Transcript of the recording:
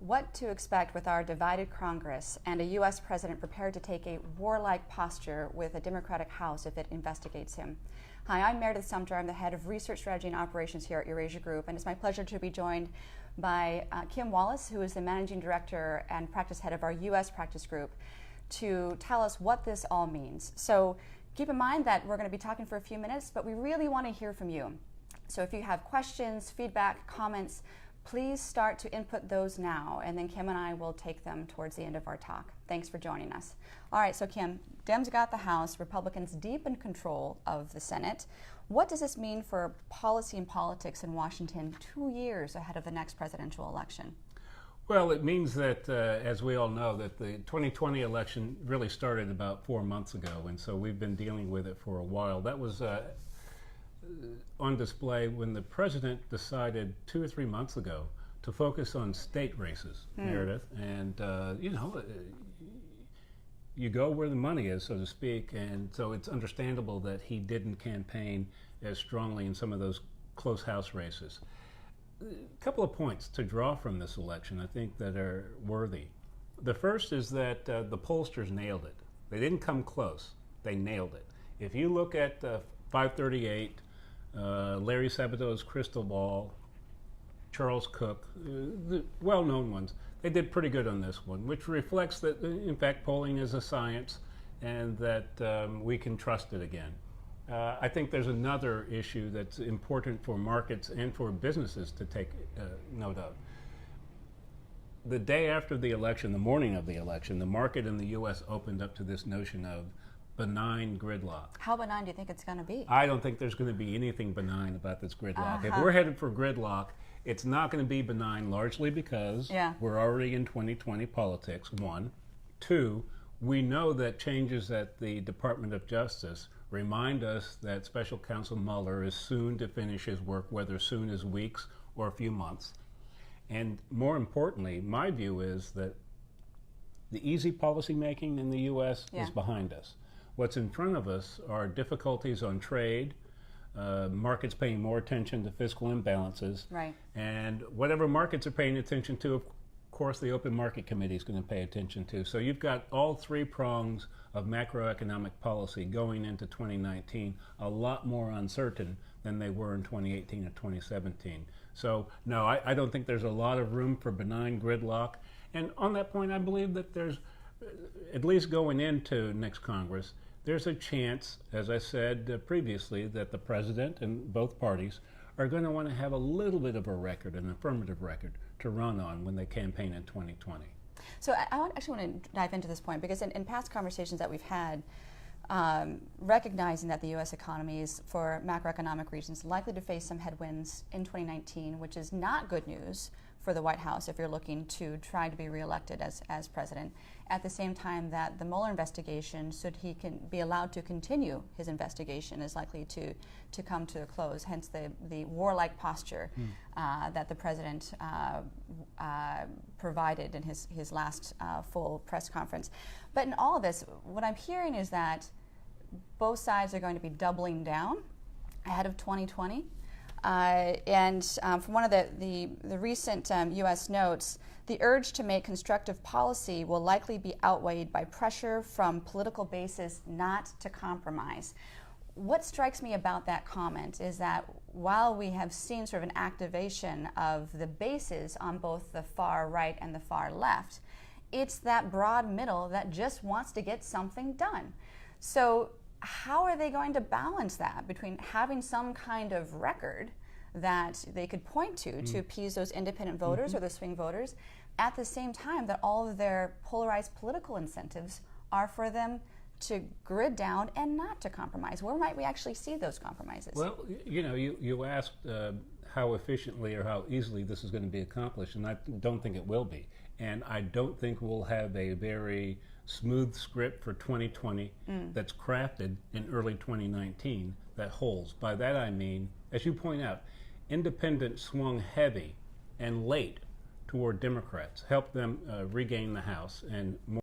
what to expect with our divided Congress and a U.S. president prepared to take a warlike posture with a Democratic House if it investigates him. Hi, I'm Meredith Sumpter. I'm the head of Research Strategy and Operations here at Eurasia Group, and it's my pleasure to be joined by Kim Wallace, who is the Managing Director and Practice Head of our U.S. Practice Group, to tell us what this all means. So keep in mind that we're going to be talking for a few minutes, but we really want to hear from you. So if you have questions, feedback, comments, please start to input those now, and then Kim and I will take them towards the end of our talk. Thanks for joining us. All right, so Kim, Dems got the House, Republicans deep in control of the Senate. What does this mean for policy and politics in Washington 2 years ahead of the next presidential election? Well, it means that, as we all know, that the 2020 election really started about 4 months ago, and so we've been dealing with it for a while. That was on display when the president decided 2 or 3 months ago to focus on state races, Meredith, and you go where the money is, so to speak, and so it's understandable that he didn't campaign as strongly in some of those close House races. A couple of points to draw from this election, I think, that are worthy. The first is that the pollsters nailed it. They didn't come close. They nailed it. If you look at 538, Larry Sabato's crystal ball, Charles Cook, the well-known ones, they did pretty good on this one, which reflects that, in fact, polling is a science and that we can trust it again. I think there's another issue that's important for markets and for businesses to take note of. The day after the election, the morning of the election, the market in the U.S. opened up to this notion of benign gridlock. How benign do you think it's going to be? I don't think there's going to be anything benign about this gridlock. If we're headed for gridlock, it's not going to be benign, largely because we're already in 2020 politics, one. Two, we know that changes at the Department of Justice remind us that Special Counsel Mueller is soon to finish his work, whether soon as weeks or a few months. And more importantly, my view is that the easy policy making in the U.S. is behind us. What's in front of us are difficulties on trade, markets paying more attention to fiscal imbalances, and whatever markets are paying attention to, of course, the Open Market Committee is going to pay attention to. So you've got all three prongs of macroeconomic policy going into 2019, a lot more uncertain than they were in 2018 or 2017. So no, I don't think there's a lot of room for benign gridlock. And on that point, I believe that there's, at least going into next Congress, there's a chance, as I said previously, that the president and both parties are going to want to have a little bit of a record, an affirmative record, to run on when they campaign in 2020. So I actually want to dive into this point because in past conversations that we've had, recognizing that the U.S. economy is, for macroeconomic reasons, likely to face some headwinds in 2019, which is not good news for the White House if you're looking to try to be reelected as president. At the same time that the Mueller investigation, should he can be allowed to continue his investigation, is likely to come to a close, hence the warlike posture that the president provided in his last full press conference. But in all of this, what I'm hearing is that both sides are going to be doubling down ahead of 2020. From one of the recent U.S. notes, the urge to make constructive policy will likely be outweighed by pressure from political bases not to compromise. What strikes me about that comment is that while we have seen sort of an activation of the bases on both the far right and the far left, it's that broad middle that just wants to get something done. So how are they going to balance that between having some kind of record that they could point to appease those independent voters or the swing voters, at the same time that all of their polarized political incentives are for them to grid down and not to compromise? Where might we actually see those compromises? Well, you asked how efficiently or how easily this is going to be accomplished, and I don't think it will be. And I don't think we'll have a very smooth script for 2020 that's crafted in early 2019 that holds. By that I mean, as you point out, independents swung heavy and late toward Democrats, helped them regain the House, and more